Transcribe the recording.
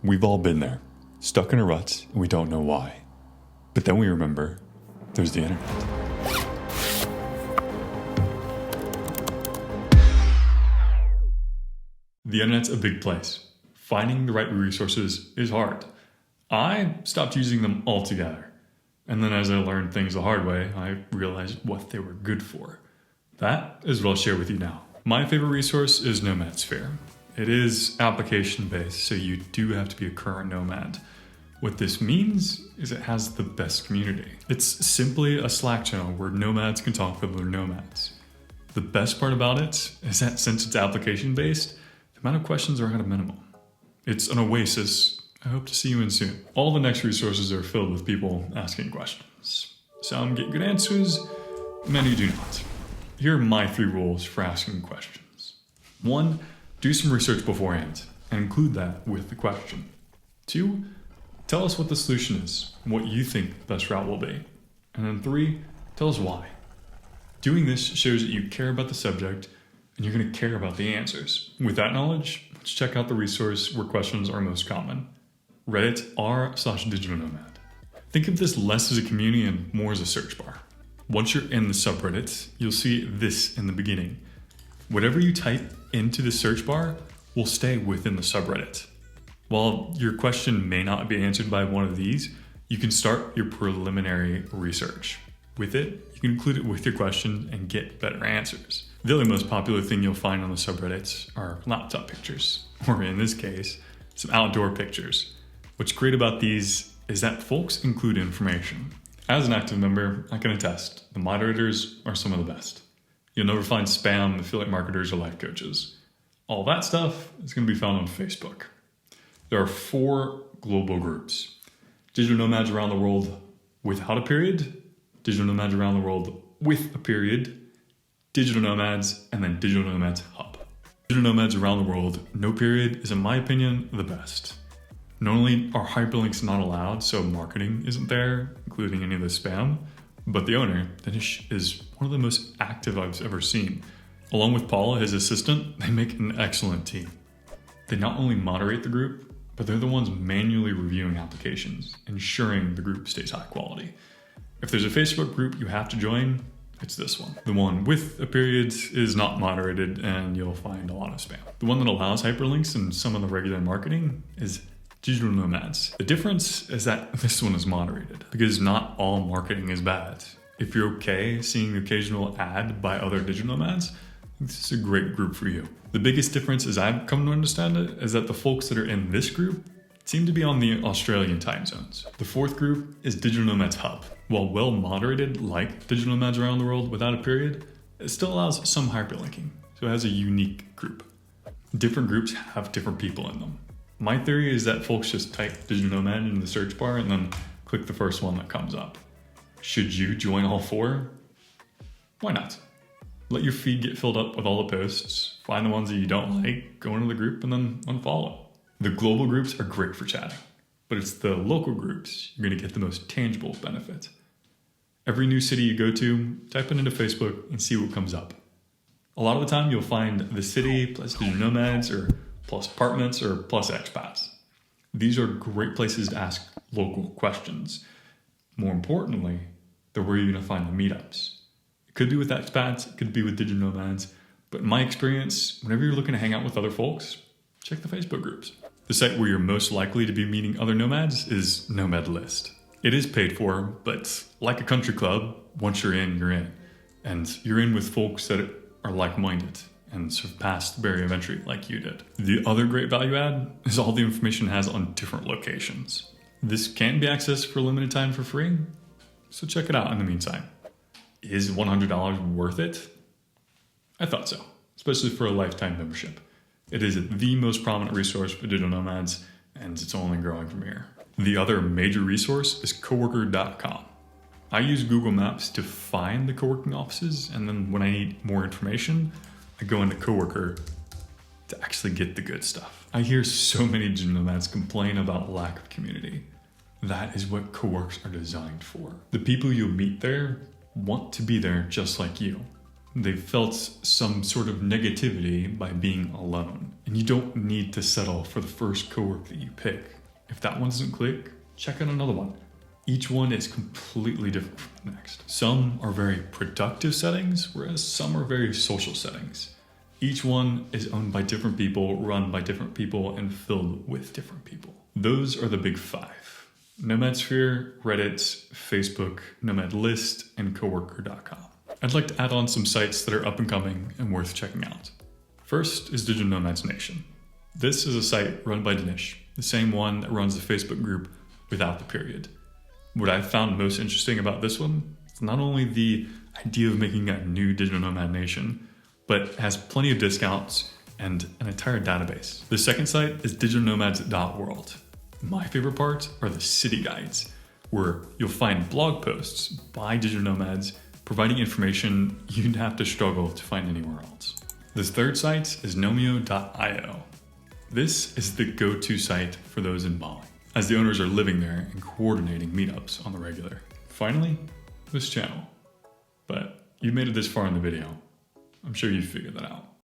We've all been there, stuck in a rut and we don't know why. But then we remember there's the internet. The internet's a big place. Finding the right resources is hard. I stopped using them altogether. And then as I learned things the hard way, I realized what they were good for. That is what I'll share with you now. My favorite resource is Nomads. It is application-based, so you do have to be a current Nomad. What this means is it has the best community. It's simply a Slack channel where Nomads can talk with other Nomads. The best part about it is that since it's application-based, the amount of questions are at a minimum. It's an oasis. I hope to see you in soon. All the next resources are filled with people asking questions. Some get good answers, many do not. Here are my 3 rules for asking questions. 1, do some research beforehand and include that with the question. 2, tell us what the solution is and what you think the best route will be. And then 3, tell us why. Doing this shows that you care about the subject and you're going to care about the answers. With that knowledge, let's check out the resource where questions are most common. Reddit r/digital nomad. Think of this less as a community and more as a search bar. Once you're in the subreddit, you'll see this in the beginning. Whatever you type into the search bar will stay within the subreddit. While your question may not be answered by one of these, you can start your preliminary research. With it, you can include it with your question and get better answers. The other most popular thing you'll find on the subreddits are laptop pictures, or in this case, some outdoor pictures. What's great about these is that folks include information. As an active member, I can attest, the moderators are some of the best. You'll never find spam, affiliate marketers, or life coaches. All that stuff is going to be found on Facebook. There are 4 global groups. Digital Nomads around the world without a period, Digital Nomads around the world with a period, Digital Nomads, and then Digital Nomads Hub. Digital Nomads around the world, no period, is in my opinion, the best. Not only are hyperlinks not allowed, so marketing isn't there, including any of the spam, but the owner, Dinesh, is one of the most active I've ever seen. Along with Paula, his assistant, they make an excellent team. They not only moderate the group, but they're the ones manually reviewing applications, ensuring the group stays high quality. If there's a Facebook group you have to join, it's this one. The one with a period is not moderated and you'll find a lot of spam. The one that allows hyperlinks and some of the regular marketing is Digital Nomads. The difference is that this one is moderated because not all marketing is bad. If you're okay seeing the occasional ad by other digital nomads, this is a great group for you. The biggest difference, as I've come to understand it, is that the folks that are in this group seem to be on the Australian time zones. The 4th group is Digital Nomads Hub. While well moderated like Digital Nomads around the world without a period, it still allows some hyperlinking, so it has a unique group. Different groups have different people in them. My theory is that folks just type Digital Nomad in the search bar and then click the first one that comes up. Should you join all 4? Why not? Let your feed get filled up with all the posts, find the ones that you don't like, go into the group, and then unfollow. The global groups are great for chatting, but it's the local groups you're going to get the most tangible benefit. Every new city you go to, type it into Facebook and see what comes up. A lot of the time you'll find the city plus digital nomads or plus apartments or plus expats. These are great places to ask local questions. More importantly, they're where you're going to find the meetups. It could be with expats, it could be with digital nomads, but in my experience, whenever you're looking to hang out with other folks, check the Facebook groups. The site where you're most likely to be meeting other nomads is Nomad List. It is paid for, but like a country club, once you're in, you're in. And you're in with folks that are like-minded and sort of past the barrier of entry like you did. The other great value add is all the information it has on different locations. This can be accessed for a limited time for free, so check it out in the meantime. Is $100 worth it? I thought so, especially for a lifetime membership. It is the most prominent resource for digital nomads, and it's only growing from here. The other major resource is coworker.com. I use Google Maps to find the co-working offices, and then when I need more information, I go into Coworker to actually get the good stuff. I hear so many digital nomads complain about lack of community. That is what co-works are designed for. The people you'll meet there want to be there just like you. They've felt some sort of negativity by being alone. And you don't need to settle for the first cowork that you pick. If that one doesn't click, check out another one. Each one is completely different from the next. Some are very productive settings, whereas some are very social settings. Each one is owned by different people, run by different people, and filled with different people. Those are the big five: Nomadsphere, Reddit, Facebook, Nomad List, and Coworker.com. I'd like to add on some sites that are up and coming and worth checking out. First is Digital Nomads Nation. This is a site run by Dinesh, the same one that runs the Facebook group without the period. What I've found most interesting about this one is not only the idea of making a new digital nomad nation, but it has plenty of discounts and an entire database. The second site is digitalnomads.world. My favorite parts are the city guides, where you'll find blog posts by digital nomads providing information you'd have to struggle to find anywhere else. The third site is nomio.io. This is the go-to site for those in Bali, as the owners are living there and coordinating meetups on the regular. Finally, this channel. But you made it this far in the video. I'm sure you figured that out.